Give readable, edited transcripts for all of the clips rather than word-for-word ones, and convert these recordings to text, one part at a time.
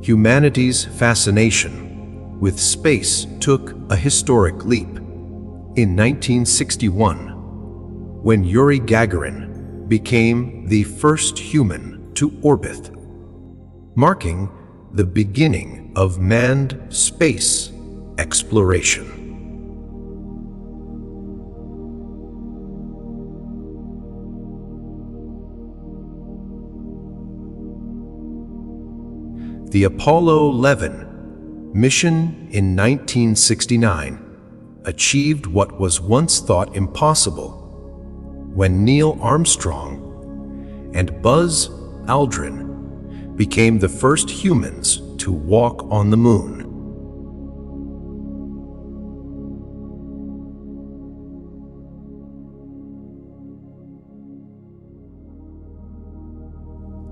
Humanity's fascination with space took a historic leap in 1961, when Yuri Gagarin became the first human to orbit, marking the beginning of manned space exploration. The Apollo 11 mission in 1969 achieved what was once thought impossible when Neil Armstrong and Buzz Aldrin became the first humans to walk on the moon.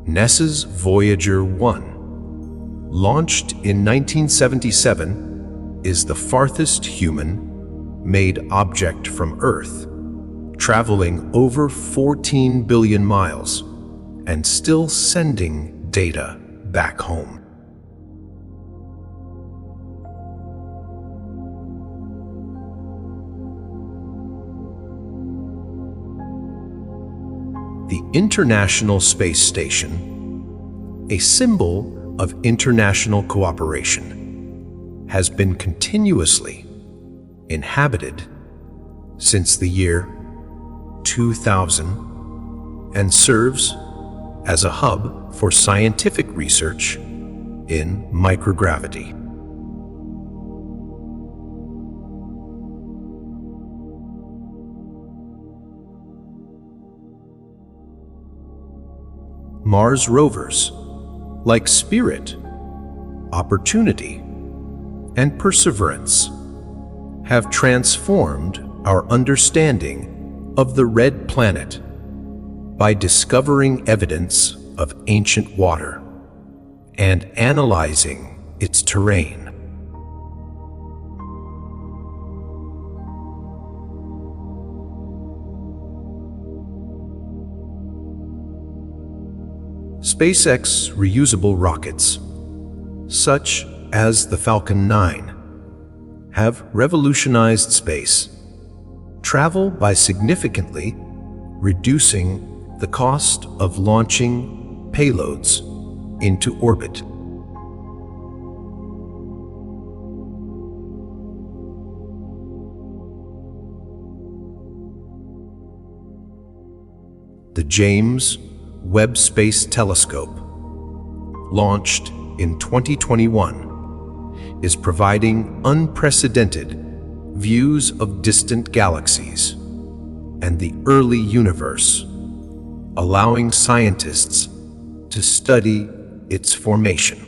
NASA's Voyager 1, launched in 1977, is the farthest human-made object from Earth, traveling over 14 billion miles and still sending data back home. The International Space Station, a symbol of international cooperation, has been continuously inhabited since the year 2000 and serves as a hub for scientific research in microgravity. Mars rovers, like Spirit, Opportunity, and Perseverance, have transformed our understanding of the red planet by discovering evidence of ancient water and analyzing its terrain. SpaceX reusable rockets, such as the Falcon 9, have revolutionized space travel by significantly reducing the cost of launching payloads into orbit. The James Webb Space Telescope, launched in 2021, is providing unprecedented views of distant galaxies and the early universe, allowing scientists to study its formation.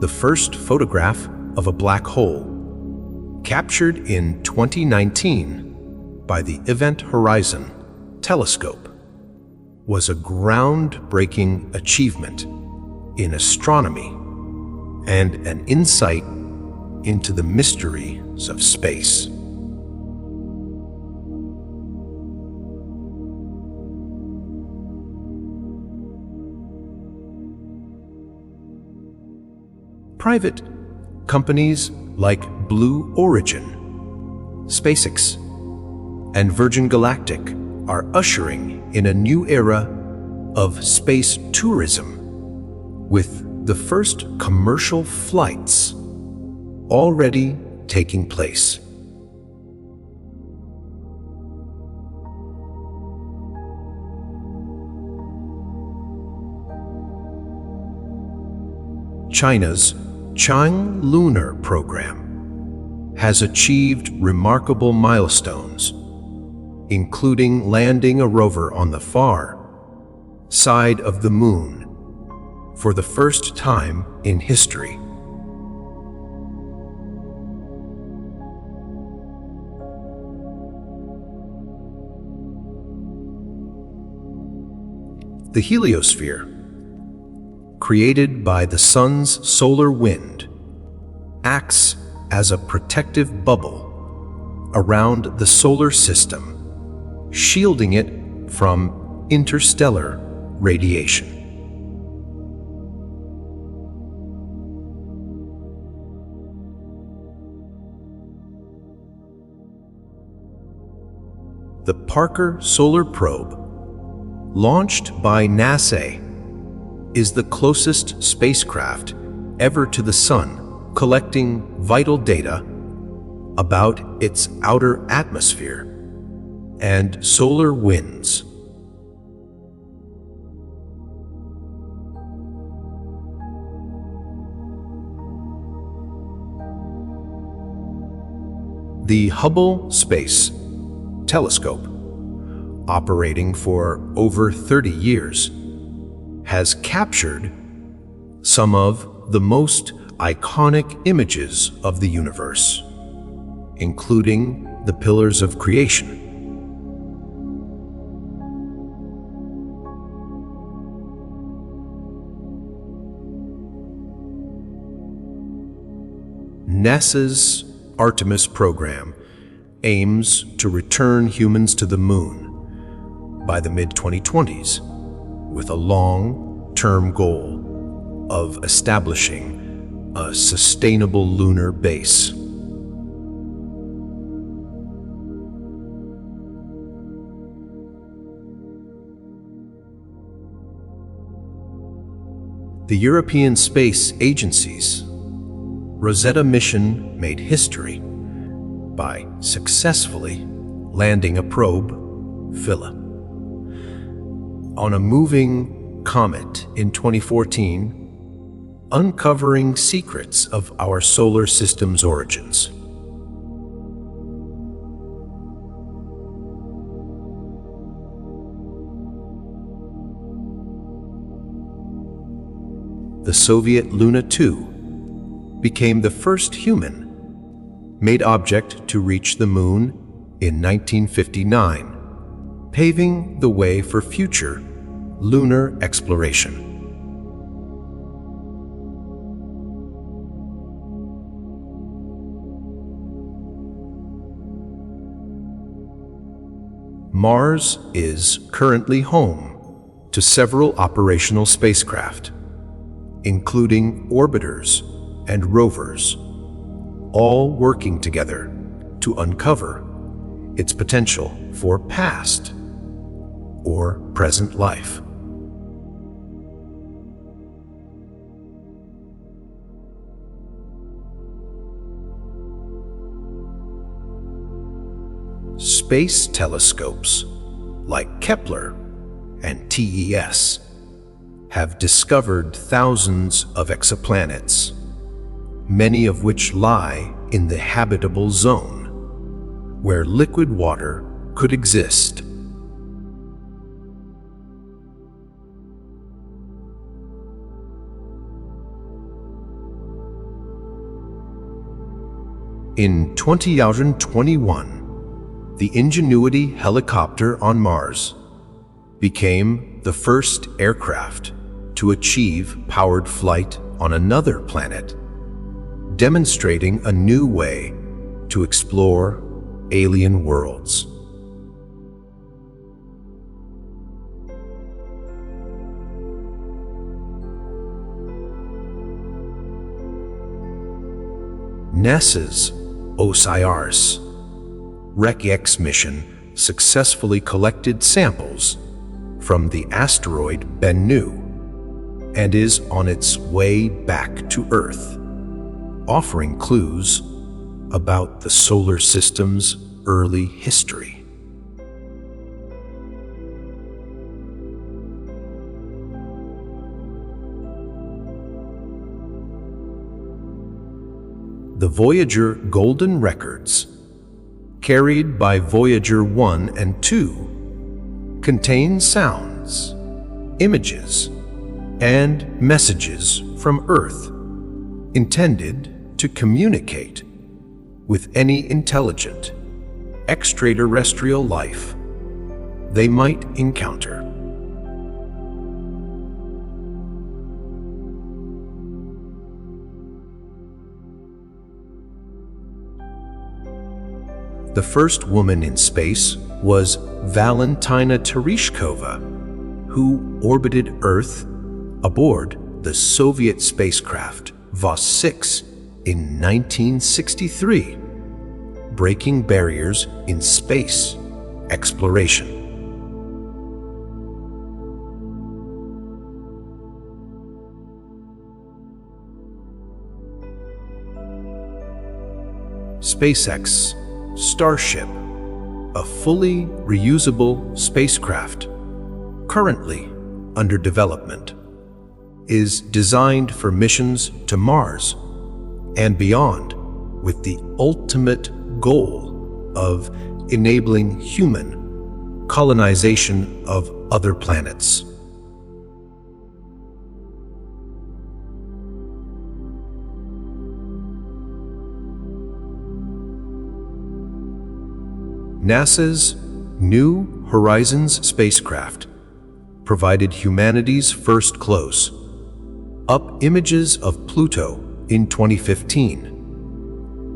The first photograph of a black hole, captured in 2019 by the Event Horizon Telescope, was a groundbreaking achievement in astronomy and an insight into the mysteries of space. Private companies like Blue Origin, SpaceX, and Virgin Galactic are ushering in a new era of space tourism, with the first commercial flights already taking place. China's Chang Lunar program has achieved remarkable milestones, including landing a rover on the far side of the moon for the first time in history. The heliosphere, created by the sun's solar wind, acts as a protective bubble around the solar system, shielding it from interstellar radiation. The Parker Solar Probe, launched by NASA, is the closest spacecraft ever to the Sun, collecting vital data about its outer atmosphere and solar winds. The Hubble Space Telescope, operating for over 30 years, has captured some of the most iconic images of the universe, including the pillars of creation. NASA's Artemis program aims to return humans to the moon by the mid-2020s, with a long-term goal of establishing a sustainable lunar base. The European Space Agency's Rosetta mission made history by successfully landing a probe, Philae, on a moving comet in 2014, uncovering secrets of our solar system's origins. The Soviet Luna 2 became the first human-made object to reach the moon in 1959, paving the way for future lunar exploration. Mars is currently home to several operational spacecraft, including orbiters and rovers, all working together to uncover its potential for past or present life. Space telescopes like Kepler and TES have discovered thousands of exoplanets, many of which lie in the habitable zone, where liquid water could exist. In 2021, the Ingenuity helicopter on Mars became the first aircraft to achieve powered flight on another planet, demonstrating a new way to explore alien worlds. NASA's OSIRIS REC-X mission successfully collected samples from the asteroid Bennu and is on its way back to Earth, offering clues about the solar system's early history. The Voyager Golden Records, carried by Voyager 1 and 2, contain sounds, images, and messages from Earth intended to communicate with any intelligent extraterrestrial life they might encounter. The first woman in space was Valentina Tereshkova, who orbited Earth aboard the Soviet spacecraft Vos-6 in 1963, breaking barriers in space exploration. SpaceX Starship, a fully reusable spacecraft currently under development, is designed for missions to Mars and beyond, with the ultimate goal of enabling human colonization of other planets. NASA's New Horizons spacecraft provided humanity's first close-up images of Pluto in 2015,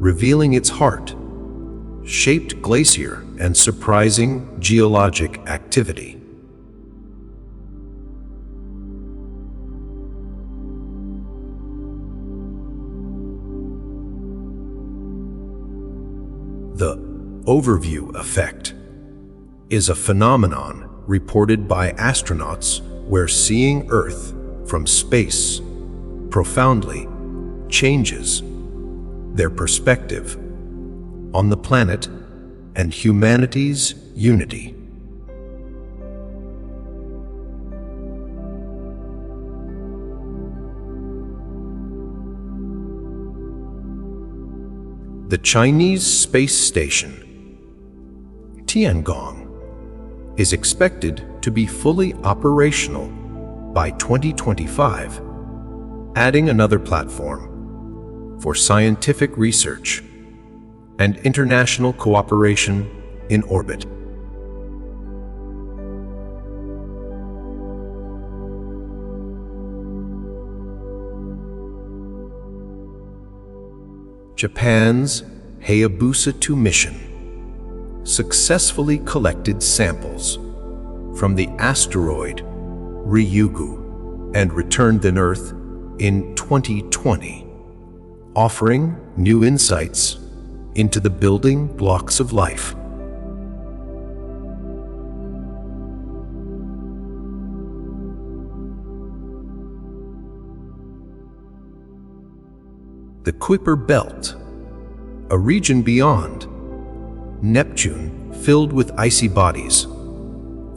revealing its heart-shaped glacier and surprising geologic activity. The overview effect is a phenomenon reported by astronauts where seeing Earth from space profoundly changes their perspective on the planet and humanity's unity. The Chinese space station Tiangong is expected to be fully operational by 2025, adding another platform for scientific research and international cooperation in orbit. Japan's Hayabusa 2 mission successfully collected samples from the asteroid Ryugu and returned them to Earth in 2020, offering new insights into the building blocks of life. The Kuiper Belt, a region beyond Neptune filled with icy bodies,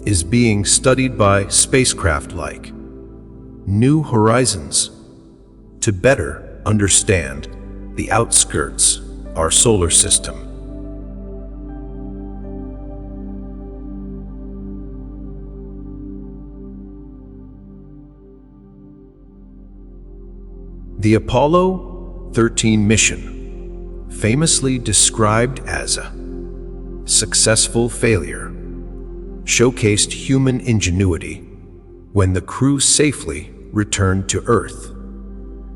is being studied by spacecraft like New Horizons to better understand the outskirts of our solar system. The Apollo 13 mission, famously described as a successful failure, showcased human ingenuity when the crew safely returned to Earth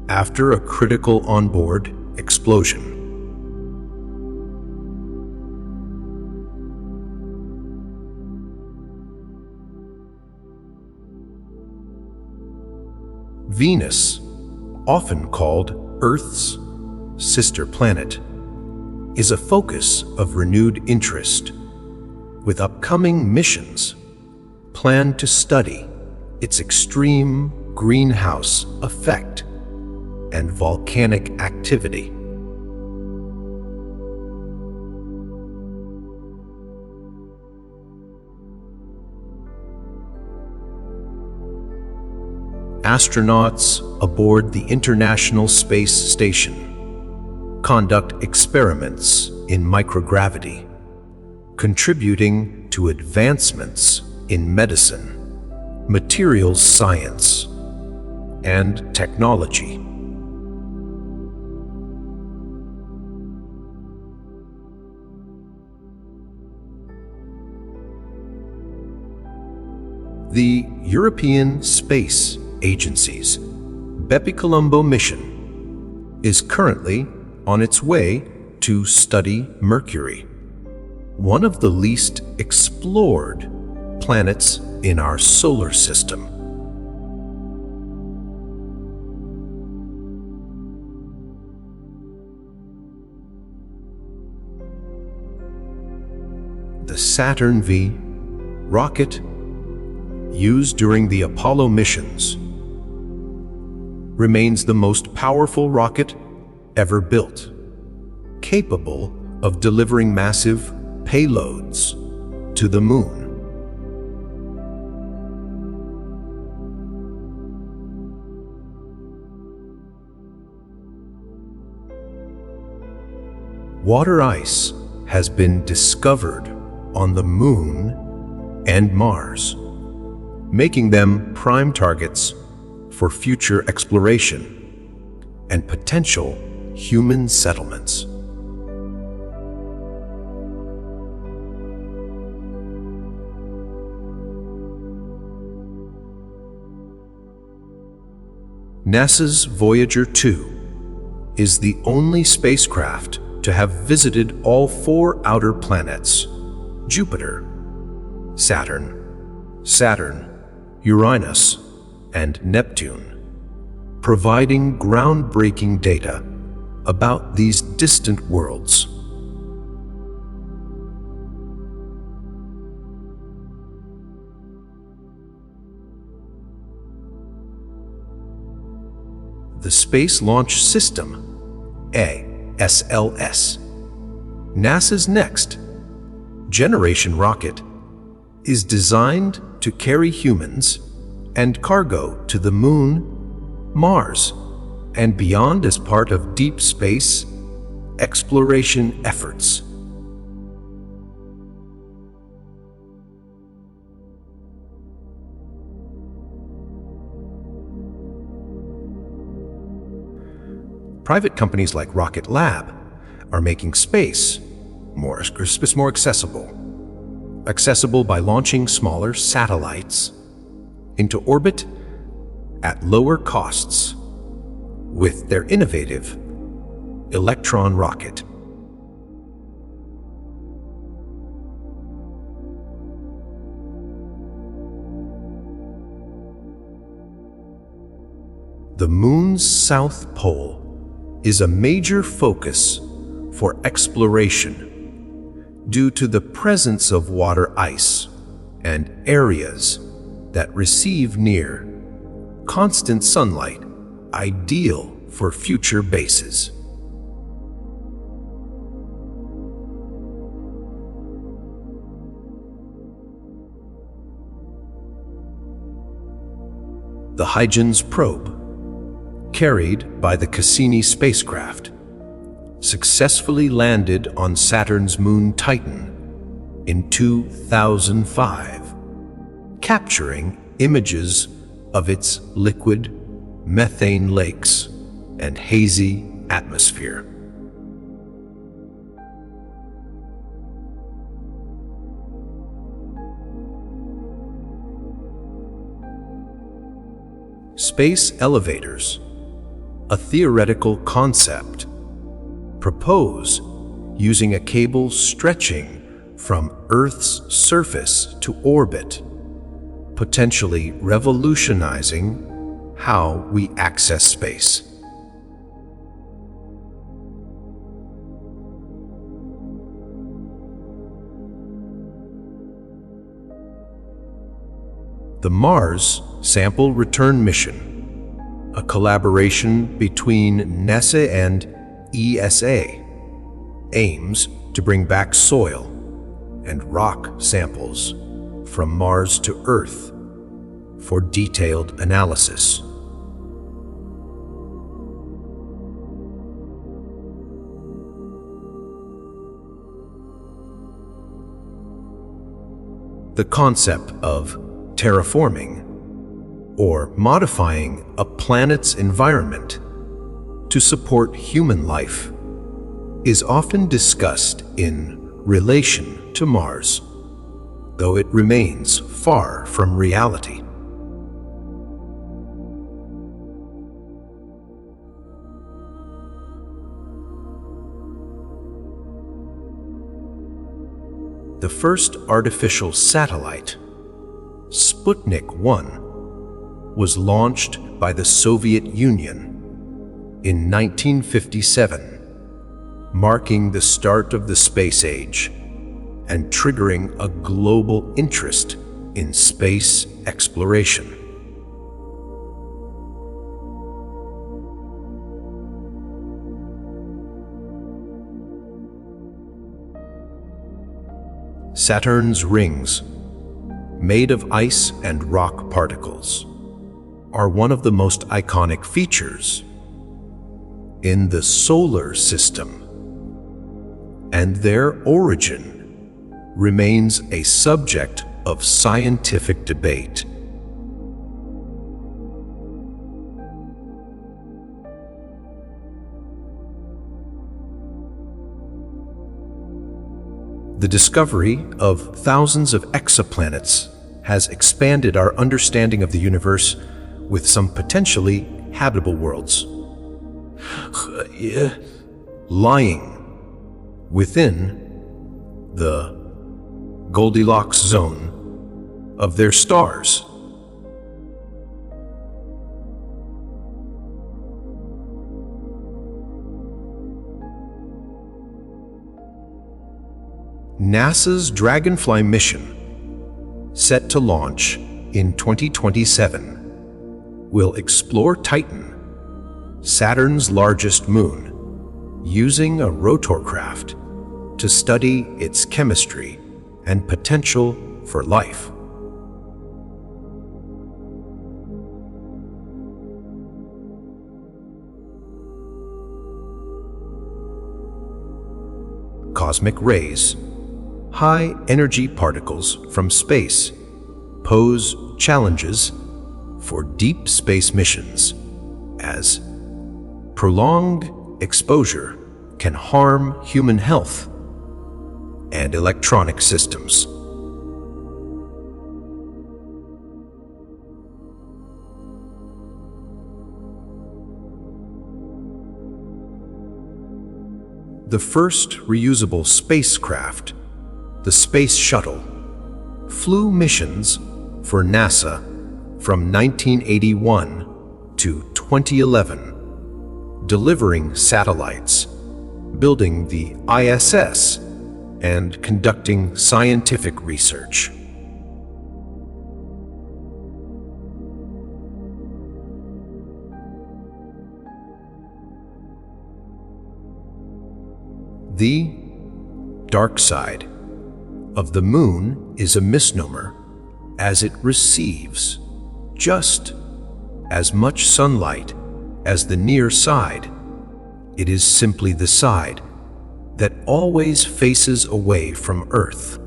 after a critical onboard explosion. Venus, often called Earth's sister planet, is a focus of renewed interest, with upcoming missions planned to study its extreme greenhouse effect and volcanic activity. Astronauts aboard the International Space Station conduct experiments in microgravity, contributing to advancements in medicine, materials science, and technology. The European Space Agency's Bepicolombo mission is currently on its way to study Mercury, one of the least explored planets in our solar system. The Saturn V rocket, used during the Apollo missions, remains the most powerful rocket ever built, capable of delivering massive payloads to the moon. Water ice has been discovered on the Moon and Mars, making them prime targets for future exploration and potential human settlements. NASA's Voyager 2 is the only spacecraft to have visited all 4 outer planets: Jupiter, Saturn, Uranus, and Neptune, providing groundbreaking data about these distant worlds. The Space Launch System, SLS, NASA's next generation rocket, is designed to carry humans and cargo to the Moon, Mars, and beyond as part of deep space exploration efforts. Private companies like Rocket Lab are making space more accessible by launching smaller satellites into orbit at lower costs with their innovative Electron rocket. The Moon's south pole is a major focus for exploration due to the presence of water ice and areas that receive near constant sunlight, ideal for future bases. The Huygens probe, carried by the Cassini spacecraft, successfully landed on Saturn's moon Titan in 2005, capturing images of its liquid methane lakes and hazy atmosphere. Space elevators, a theoretical concept, propose using a cable stretching from Earth's surface to orbit, potentially revolutionizing how we access space. The Mars Sample Return Mission, a collaboration between NASA and ESA, aims to bring back soil and rock samples from Mars to Earth for detailed analysis. The concept of terraforming, or modifying a planet's environment to support human life, is often discussed in relation to Mars, though it remains far from reality. the first artificial satellite, Sputnik 1, was launched by the Soviet Union in 1957, marking the start of the space age and triggering a global interest in space exploration. Saturn's rings, made of ice and rock particles, are one of the most iconic features in the solar system, and their origin remains a subject of scientific debate. The discovery of thousands of exoplanets has expanded our understanding of the universe with some potentially habitable worlds lying within the Goldilocks zone of their stars. NASA's Dragonfly mission, set to launch in 2027, will explore Titan, Saturn's largest moon, using a rotorcraft to study its chemistry and potential for life. Cosmic rays, high-energy particles from space, pose challenges for deep space missions, as prolonged exposure can harm human health and electronic systems. The first reusable spacecraft, the Space Shuttle, flew missions for NASA from 1981 to 2011, delivering satellites, building the ISS, and conducting scientific research. The dark side of the moon is a misnomer, as it receives just as much sunlight as the near side. It is simply the side that always faces away from Earth.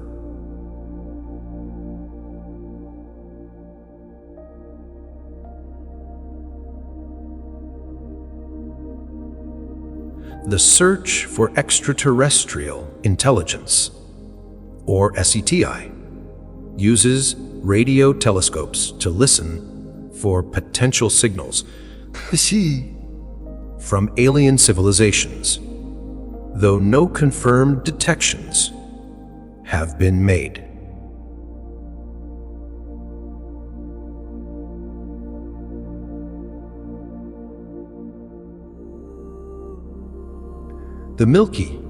The search for extraterrestrial intelligence, or SETI, uses radio telescopes to listen for potential signals from alien civilizations, though no confirmed detections have been made. The Milky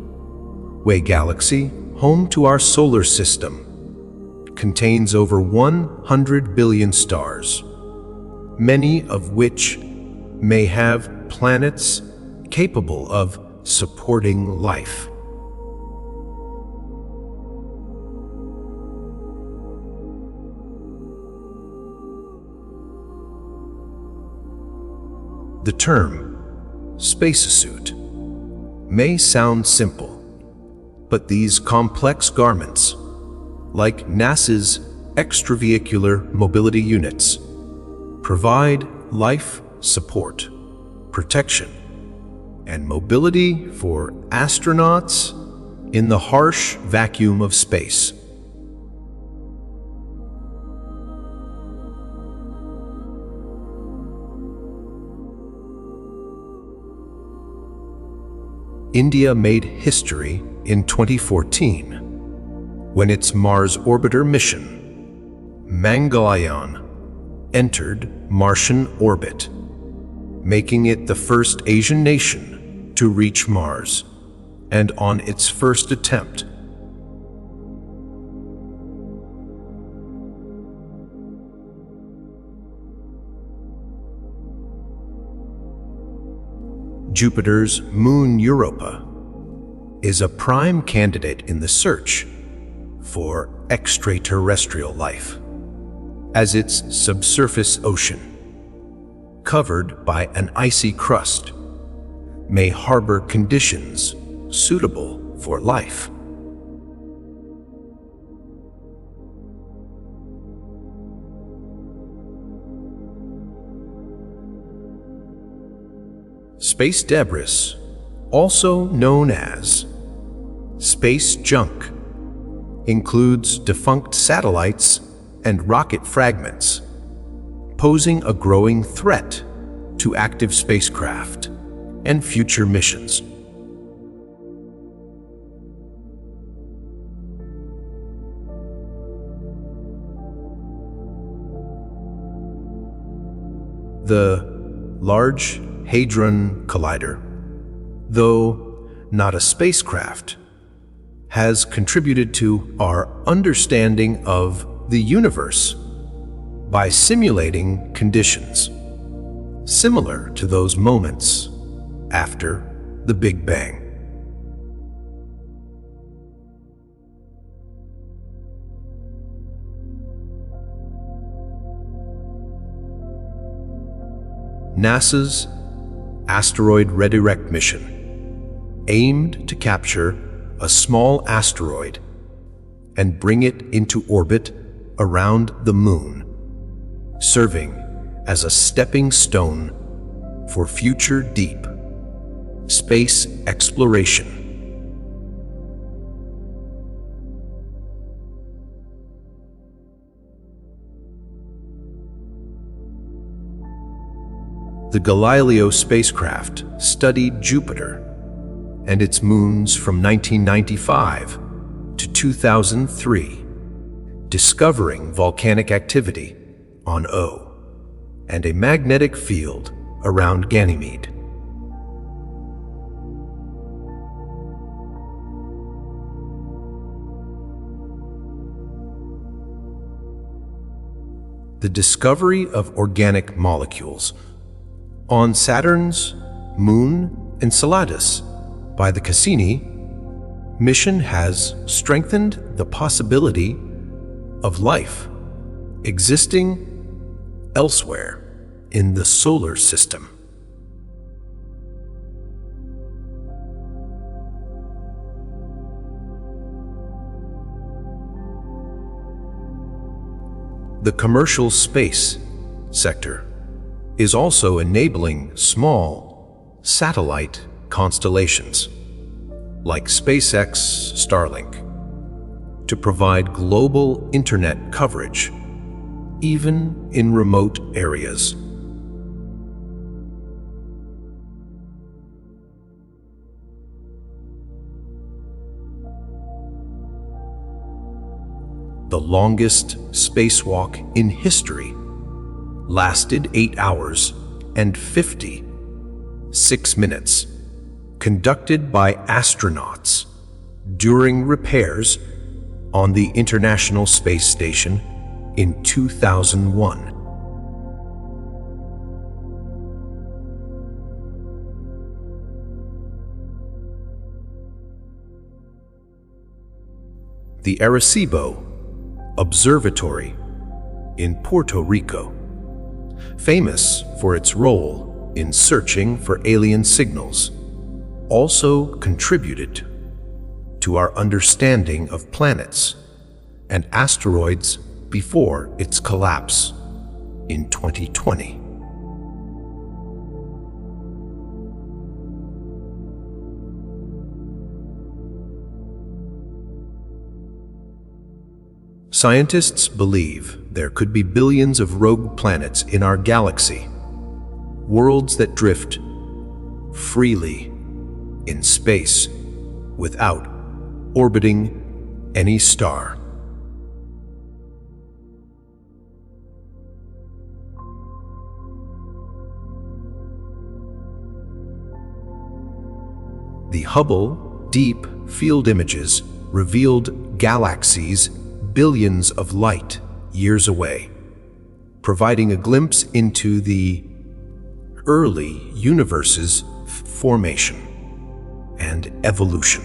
Way galaxy, home to our solar system, contains over 100 billion stars, many of which may have planets capable of supporting life. The term spacesuit may sound simple, but these complex garments, like NASA's extravehicular mobility units, provide life support, protection, and mobility for astronauts in the harsh vacuum of space. India made history in 2014 when its Mars orbiter mission, Mangalyaan, entered Martian orbit, making it the first Asian nation to reach Mars, and on its first attempt, Jupiter's moon Europa is a prime candidate in the search for extraterrestrial life, as its subsurface ocean, covered by an icy crust, may harbor conditions suitable for life. Space debris, also known as space junk, includes defunct satellites and rocket fragments, posing a growing threat to active spacecraft and future missions. The Large Hadron Collider, though not a spacecraft, has contributed to our understanding of the universe by simulating conditions similar to those moments after the Big Bang. NASA's Asteroid Redirect mission aimed to capture a small asteroid and bring it into orbit around the Moon, serving as a stepping stone for future deep space exploration. The Galileo spacecraft studied Jupiter and its moons from 1995 to 2003, discovering volcanic activity on Io and a magnetic field around Ganymede. The discovery of organic molecules on Saturn's moon Enceladus by the Cassini mission has strengthened the possibility of life existing elsewhere in the solar system. The commercial space sector is also enabling small satellite constellations like SpaceX Starlink to provide global internet coverage, even in remote areas. The longest spacewalk in history lasted 8 hours and 56 minutes, conducted by astronauts during repairs on the International Space Station in 2001. The Arecibo Observatory in Puerto Rico, famous for its role in searching for alien signals, also contributed to our understanding of planets and asteroids before its collapse in 2020. Scientists believe there could be billions of rogue planets in our galaxy, worlds that drift freely in space without orbiting any star. The Hubble Deep Field images revealed galaxies billions of light years away, providing a glimpse into the early universe's formation and evolution.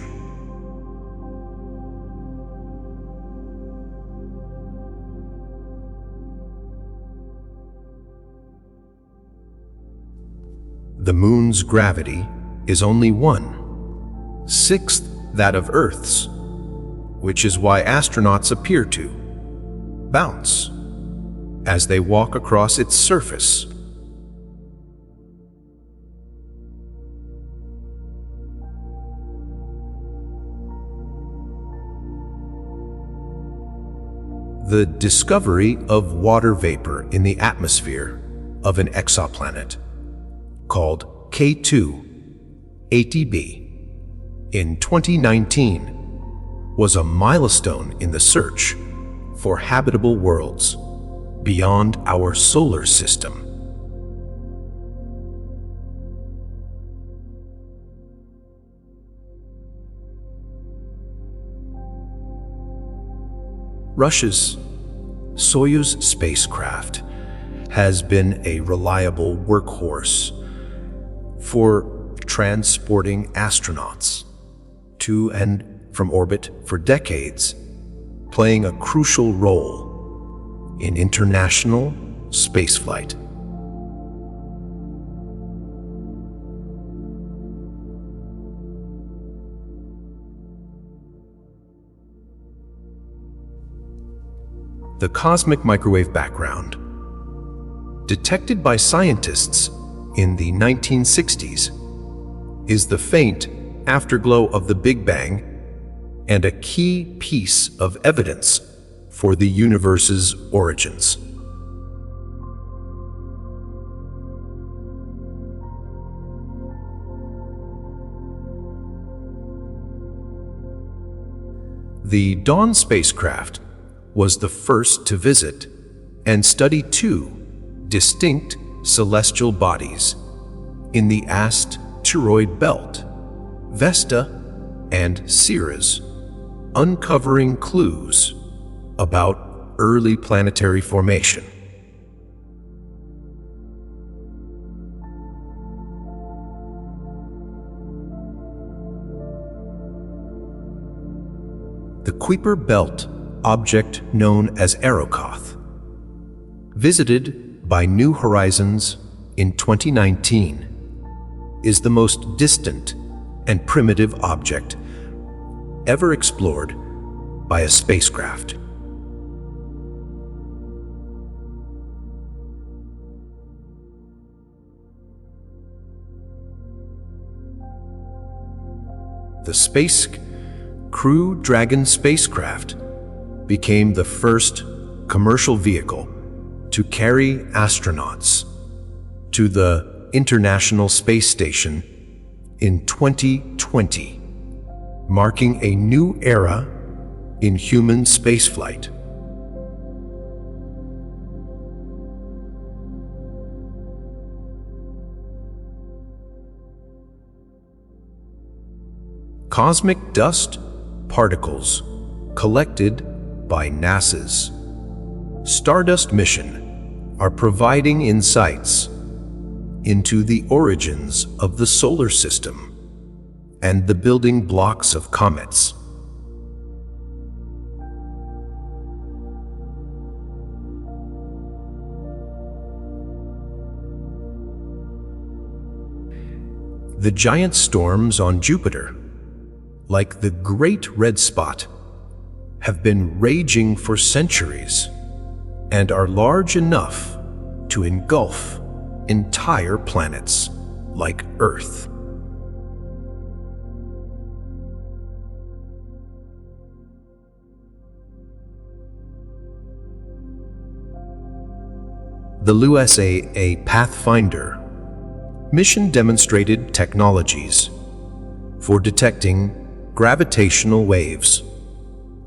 The Moon's gravity is only 1/6 that of Earth's, which is why astronauts appear to bounce as they walk across its surface. The discovery of water vapor in the atmosphere of an exoplanet, called K2-ATB, in 2019 was a milestone in the search for habitable worlds beyond our solar system. Russia's Soyuz spacecraft has been a reliable workhorse for transporting astronauts to and from orbit for decades, playing a crucial role in international spaceflight. The cosmic microwave background, detected by scientists in the 1960s, is the faint afterglow of the Big Bang and a key piece of evidence for the universe's origins. The Dawn spacecraft was the first to visit and study two distinct celestial bodies in the asteroid belt, Vesta and Ceres, uncovering clues about early planetary formation. The Kuiper Belt object known as Arrokoth, visited by New Horizons in 2019, is the most distant and primitive object ever explored by a spacecraft. The Space Crew Dragon spacecraft became the first commercial vehicle to carry astronauts to the International Space Station in 2020, marking a new era in human spaceflight. Cosmic dust particles collected by NASA's Stardust mission are providing insights into the origins of the solar system and the building blocks of comets. The giant storms on Jupiter, like the Great Red Spot, have been raging for centuries and are large enough to engulf entire planets like Earth. The LUSA Pathfinder mission demonstrated technologies for detecting gravitational waves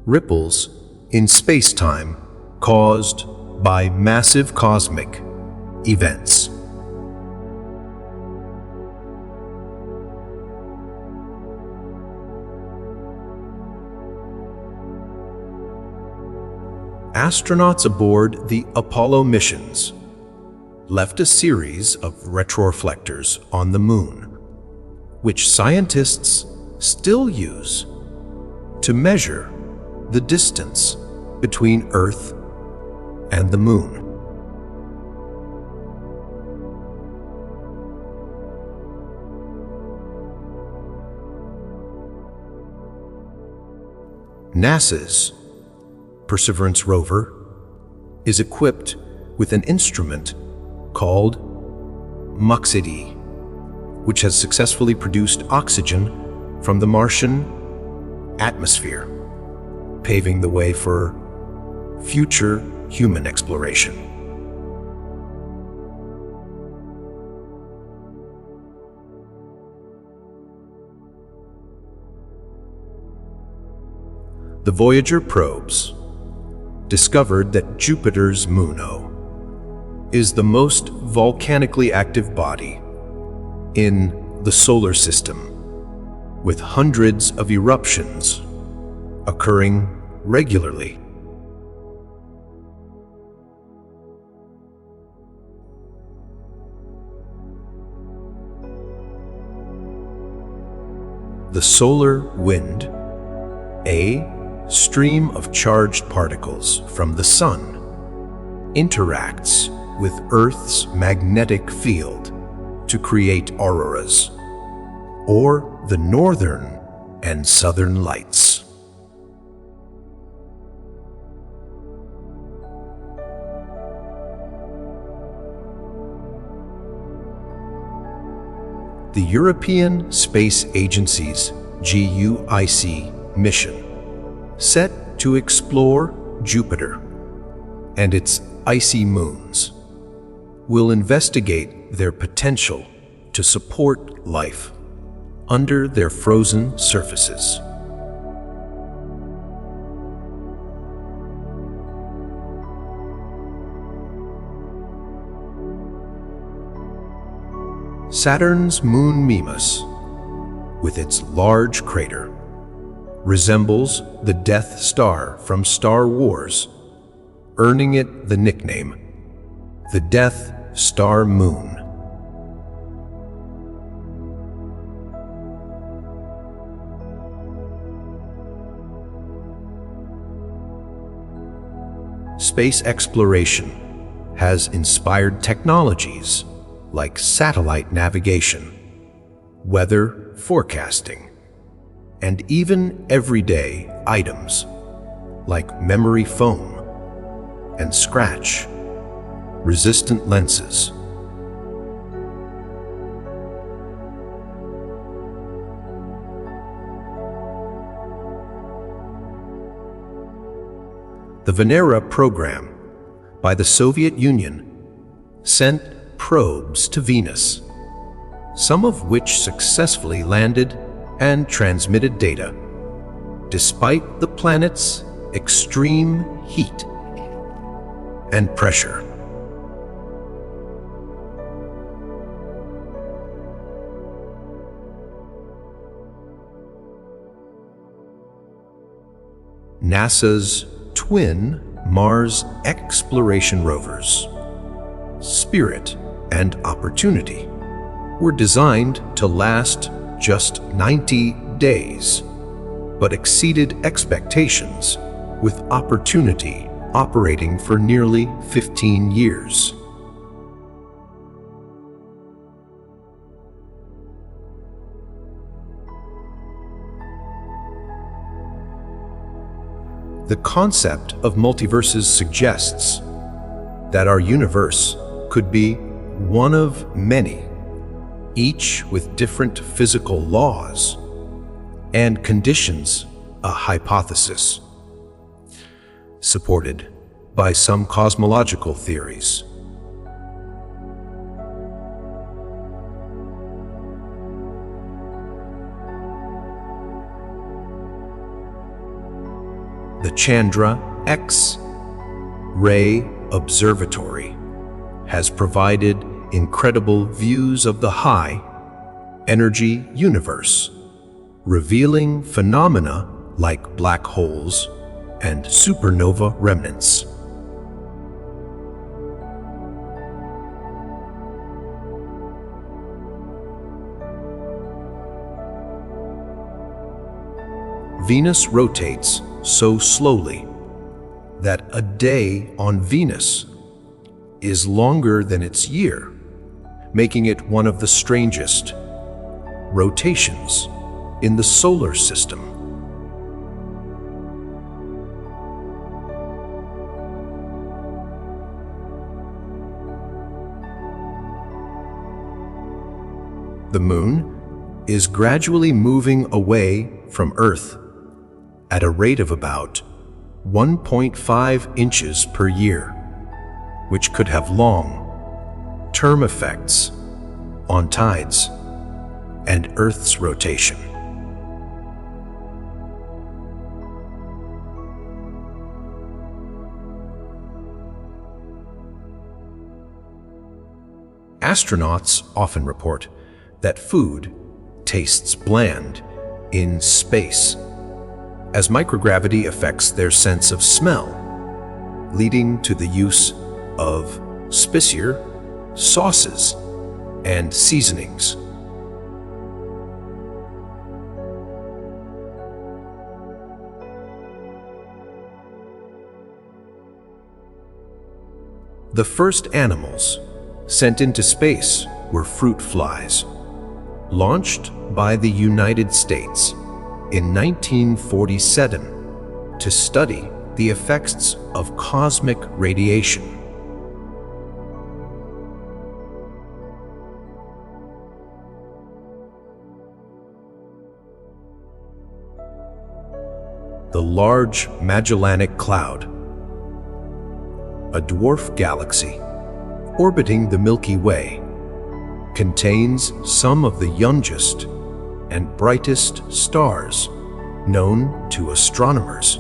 ripples in space-time caused by massive cosmic events. Astronauts aboard the Apollo missions left a series of retroreflectors on the Moon, which scientists still use to measure the distance between Earth and the Moon. NASA's Perseverance rover is equipped with an instrument called MUXID, which has successfully produced oxygen from the Martian atmosphere, paving the way for future human exploration. The Voyager probes discovered that Jupiter's moon is the most volcanically active body in the solar system, with hundreds of eruptions occurring regularly. The solar wind, a stream of charged particles from the sun, interacts with Earth's magnetic field to create auroras, or the northern and southern lights. The European Space Agency's GUIC mission, set to explore Jupiter and its icy moons, will investigate their potential to support life under their frozen surfaces. Saturn's moon Mimas, with its large crater, resembles the Death Star from Star Wars, earning it the nickname, the Death Star Moon. Space exploration has inspired technologies like satellite navigation, weather forecasting, and even everyday items like memory foam and scratch-resistant lenses. The Venera program by the Soviet Union sent probes to Venus, some of which successfully landed and transmitted data, despite the planet's extreme heat and pressure. NASA's twin Mars exploration rovers, Spirit and Opportunity, were designed to last just 90 days, but exceeded expectations, with Opportunity operating for nearly 15 years. The concept of multiverses suggests that our universe could be one of many, each with different physical laws and conditions, a hypothesis supported by some cosmological theories. The Chandra X-ray Observatory has provided incredible views of the high-energy universe, revealing phenomena like black holes and supernova remnants. Venus rotates so slowly that a day on Venus is longer than its year, making it one of the strangest rotations in the solar system. The Moon is gradually moving away from Earth at a rate of about 1.5 inches per year, which could have long-term effects on tides and Earth's rotation. Astronauts often report that food tastes bland in space, as microgravity affects their sense of smell, leading to the use of spicier sauces and seasonings. The first animals sent into space were fruit flies, launched by the United States in 1947 to study the effects of cosmic radiation. The Large Magellanic Cloud, a dwarf galaxy orbiting the Milky Way, contains some of the youngest and brightest stars known to astronomers.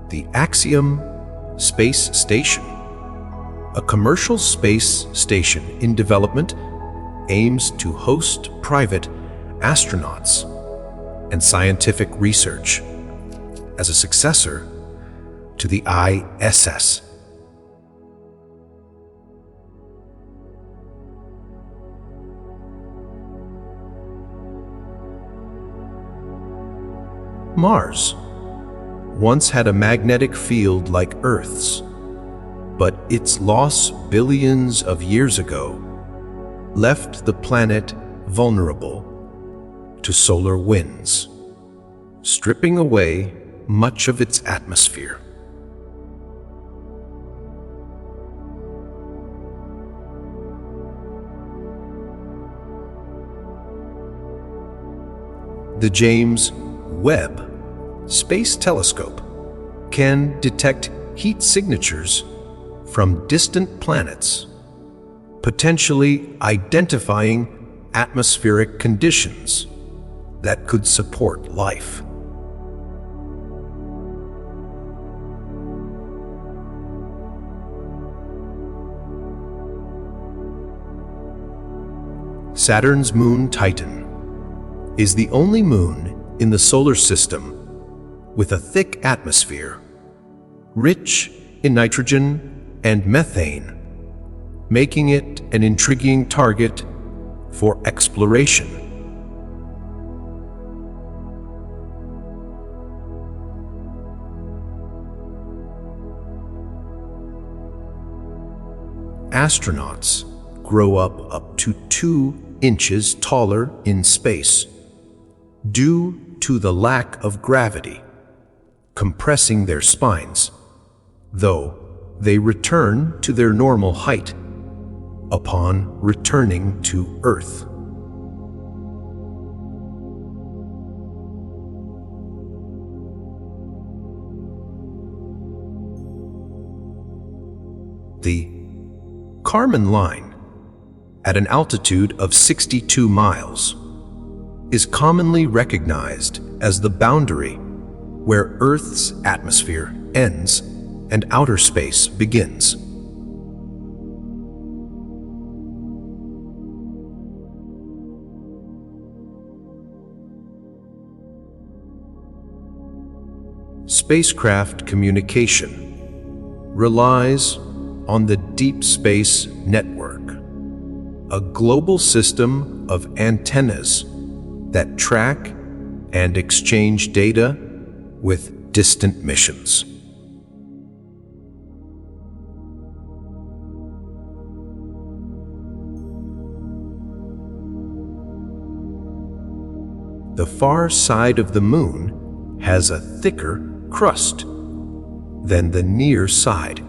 The Axiom Space Station, a commercial space station in development, aims to host private astronauts and scientific research as a successor to the ISS. Mars once had a magnetic field like Earth's, but its loss billions of years ago left the planet vulnerable to solar winds, stripping away much of its atmosphere. The James Webb Space Telescope can detect heat signatures from distant planets, potentially identifying atmospheric conditions that could support life. Saturn's moon Titan is the only moon in the solar system with a thick atmosphere, rich in nitrogen and methane, making it an intriguing target for exploration. Astronauts grow up to 2 inches taller in space due to the lack of gravity compressing their spines, though they return to their normal height upon returning to Earth. The Kármán line, at an altitude of 62 miles, is commonly recognized as the boundary where Earth's atmosphere ends and outer space begins. Spacecraft communication relies on the Deep Space Network, a global system of antennas that track and exchange data with distant missions. The far side of the Moon has a thicker crust than the near side,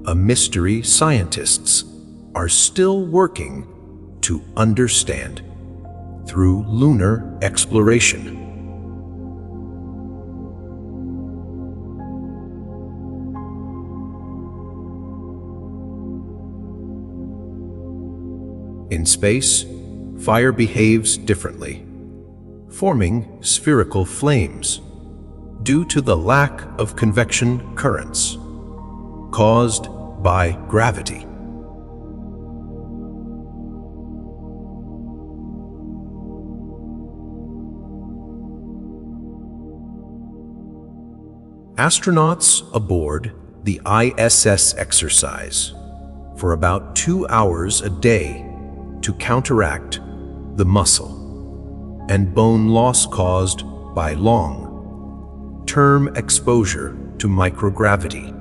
a mystery scientists are still working to understand through lunar exploration. In space, fire behaves differently, forming spherical flames due to the lack of convection currents caused by gravity. Astronauts aboard the ISS exercise for about 2 hours a day to counteract the muscle and bone loss caused by long-term exposure to microgravity.